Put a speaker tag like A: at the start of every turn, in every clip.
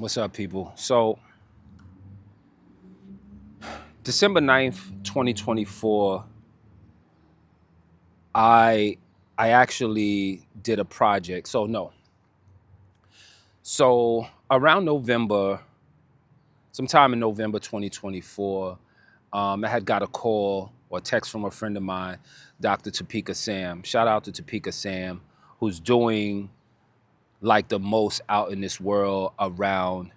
A: What's up, people? So, December 9th, 2024, I I actually did a project. So no. So around November, sometime in November 2024, I had got a call or text from a friend of mine, Dr. Topeka Sam. Shout out to Topeka Sam, who's doing like the most out in this world around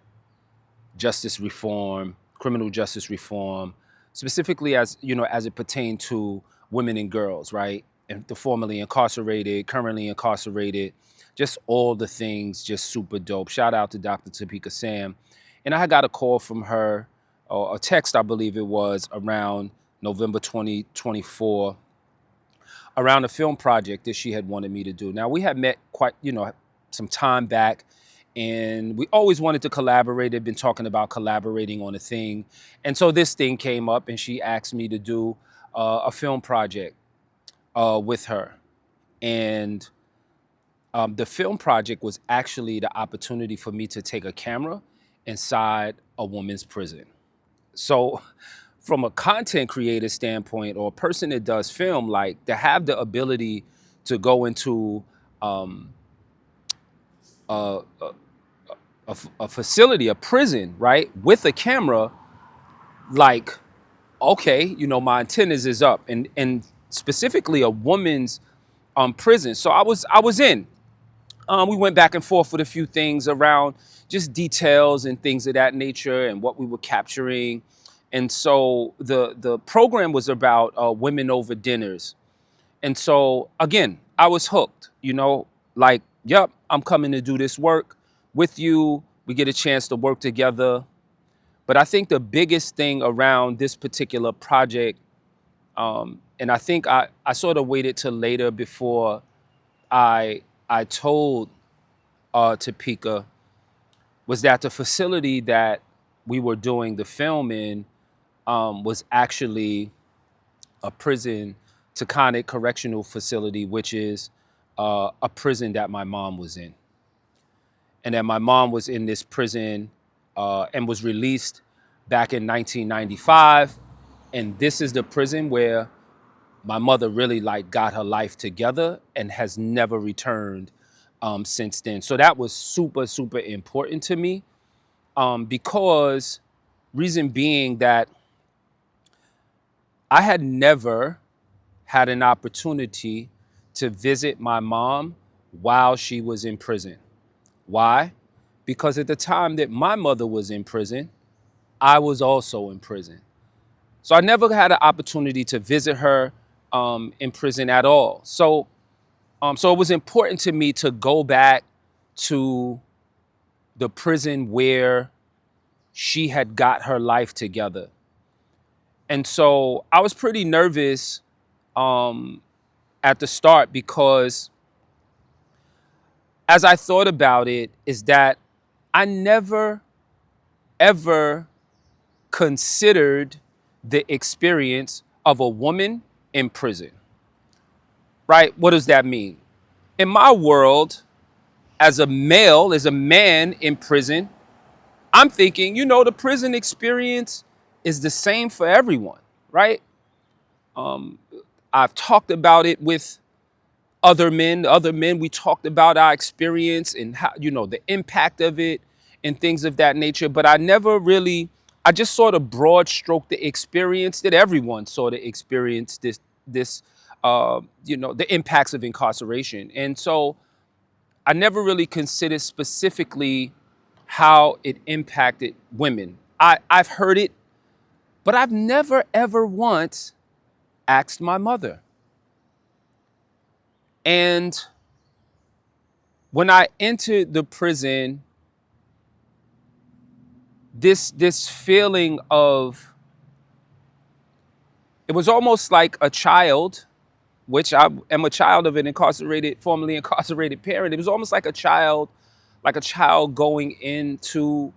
A: justice reform, criminal justice reform, specifically as it pertains to women and girls, right? And the formerly incarcerated, currently incarcerated, just all the things, just super dope. Shout out to Dr. Topeka Sam. And I had got a call from her, or a text, I believe it was, around November 2024, around a film project that she had wanted me to do. Now, we had met quite, some time back, and we always wanted to collaborate. Had been talking about collaborating on a thing. And so this thing came up, and she asked me to do a film project with her. And the film project was actually the opportunity for me to take a camera inside a woman's prison. So from a content creator standpoint, or a person that does film, like, to have the ability to go into um, a, a facility, a prison, right, with a camera, like, okay, my antennas is up, and specifically a woman's prison. So I was in. We went back and forth with a few things around just details and things of that nature and what we were capturing. And so the program was about women over dinners. And so again, I was hooked, like, yep, I'm coming to do this work with you. We get a chance to work together. But I think the biggest thing around this particular project, and I think I sort of waited till later before I I told Topeka, was that the facility that we were doing the film in was actually a prison, Taconic Correctional Facility, which is a prison that my mom was in. And that my mom was in this prison and was released back in 1995. And this is the prison where my mother really like got her life together and has never returned since then. So that was super, super important to me, because reason being that I had never had an opportunity to visit my mom while she was in prison. Why? Because at the time that my mother was in prison, I was also in prison. So I never had an opportunity to visit her in prison at all. So it was important to me to go back to the prison where she had got her life together. And so I was pretty nervous um, at the start, because as I thought about it, is that I never ever considered the experience of a woman in prison, right? What does that mean? In my world, as a male, as a man in prison, I'm thinking, the prison experience is the same for everyone, right? Um, I've talked about it with other men. We talked about our experience and how, the impact of it and things of that nature. But I never really, I just sort of broad stroke the experience that everyone sort of experienced the impacts of incarceration. And so I never really considered specifically how it impacted women. I've heard it, but I've never ever once asked my mother. And when I entered the prison, this feeling of, it was almost like a child, which I am a child of an formerly incarcerated parent. It was almost like a child going into,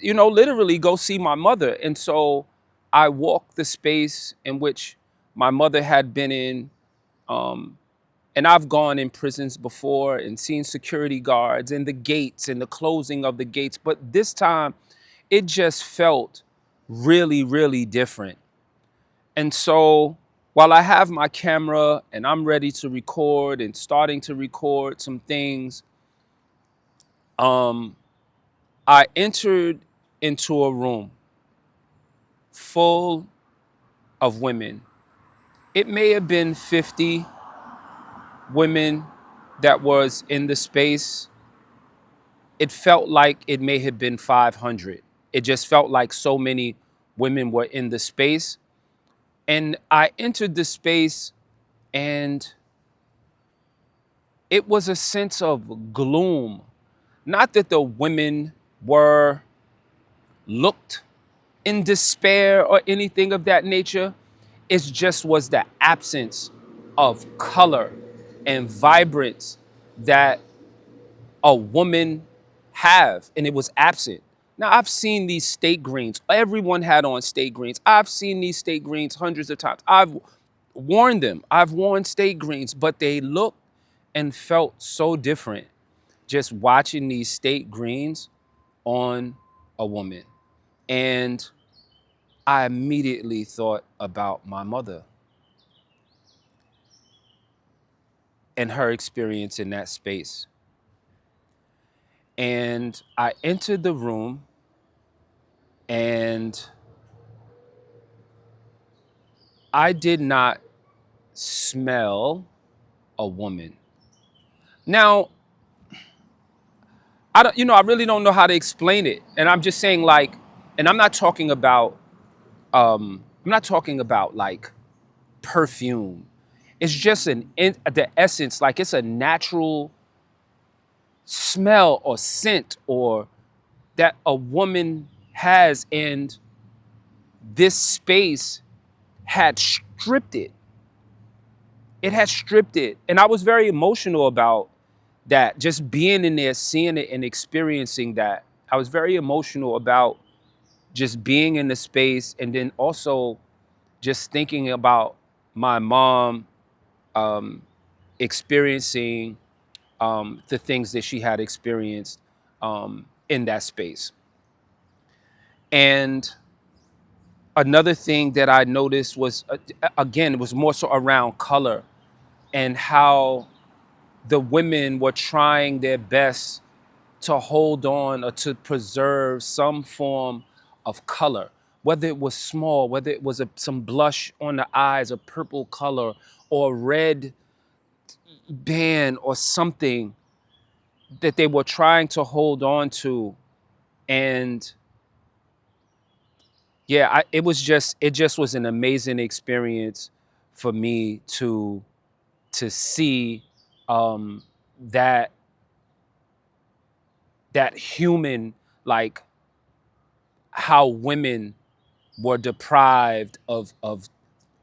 A: literally go see my mother. And so I walked the space in which my mother had been in, um, And I've gone in prisons before and seen security guards and the gates and the closing of the gates. But this time it just felt really, really different. And so while I have my camera and I'm ready to record and starting to record some things, um, I entered into a room full of women. It may have been 50 women that was in the space. It felt like it may have been 500. It just felt like so many women were in the space. And I entered the space and it was a sense of gloom. Not that the women were looked in despair or anything of that nature. It just was the absence of color and vibrance that a woman have, and it was absent. Now I've seen these state greens. Everyone had on state greens. I've seen these state greens hundreds of times. I've worn them. I've worn state greens, but they looked and felt so different just watching these state greens on a woman. And I immediately thought about my mother and her experience in that space. And I entered the room and I did not smell a woman. Now, I don't, I really don't know how to explain it. And I'm just saying like, and I'm not talking about like perfume. It's just the essence, like it's a natural smell or scent or that a woman has, and this space had stripped it. It had stripped it. And I was very emotional about that, just being in there, seeing it and experiencing that. I was very emotional about just being in the space and then also just thinking about my mom um, experiencing the things that she had experienced in that space. And another thing that I noticed was, again, it was more so around color and how the women were trying their best to hold on or to preserve some form of color, whether it was small, whether it was some blush on the eyes, a purple color, or red band or something that they were trying to hold on to. And yeah, it just was an amazing experience for me to see um, that that human, like how women were deprived of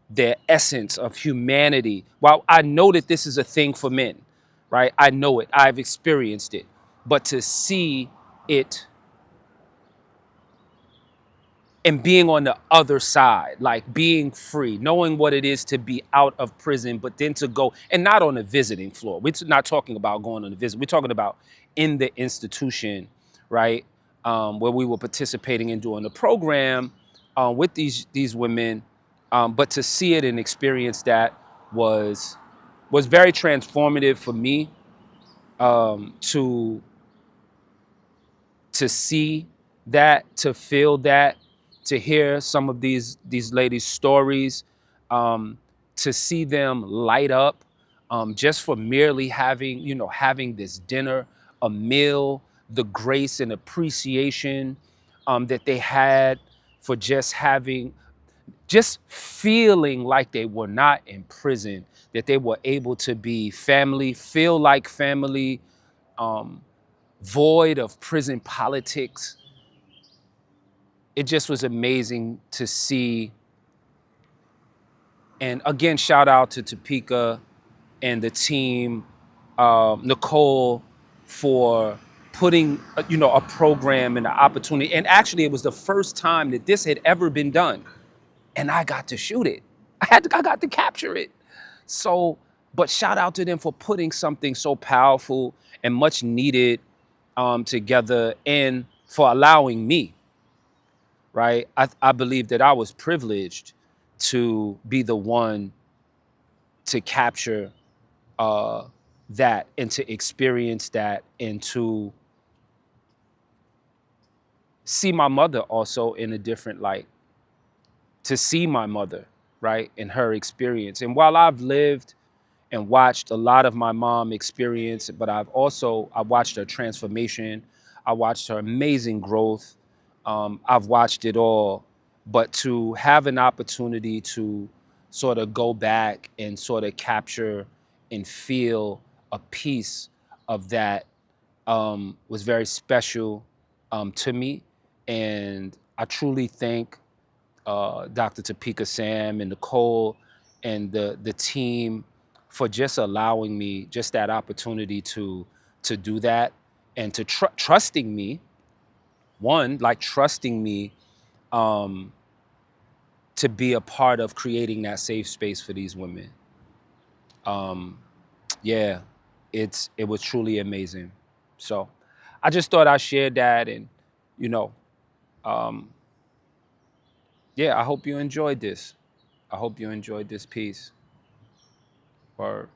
A: their essence of humanity. While I know that this is a thing for men, right? I know it. I've experienced it. But to see it and being on the other side, like being free, knowing what it is to be out of prison, but then to go and not on a visiting floor. We're not talking about going on a visit. We're talking about in the institution, right? Where we were participating in doing the program with these women. But to see it and experience that was very transformative for me to see that, to feel that, to hear some of these ladies' stories, um, to see them light up just for merely having, having this dinner, a meal, the grace and appreciation that they had for just having, just feeling like they were not in prison, that they were able to be family, feel like family, um, void of prison politics. It just was amazing to see. And again, shout out to Topeka and the team, Nicole, for putting a program and an opportunity. And actually, it was the first time that this had ever been done, and I got to shoot it. I got to capture it. So But shout out to them for putting something so powerful and much needed together, and for allowing me, right? I believe that I was privileged to be the one to capture uh, that, and to experience that, and to see my mother also in a different light, to see my mother, right, in her experience. And while I've lived and watched a lot of my mom experience, but I watched her transformation. I watched her amazing growth. I've watched it all. But to have an opportunity to sort of go back and sort of capture and feel a piece of that was very special to me. And I truly thank Dr. Topeka Sam and Nicole and the team for just allowing me just that opportunity to do that, and to trusting me. One, like trusting me um, to be a part of creating that safe space for these women. Um, yeah, it was truly amazing. So I just thought I'd share that, and you know, um, yeah, I hope you enjoyed this. I hope you enjoyed this piece. Or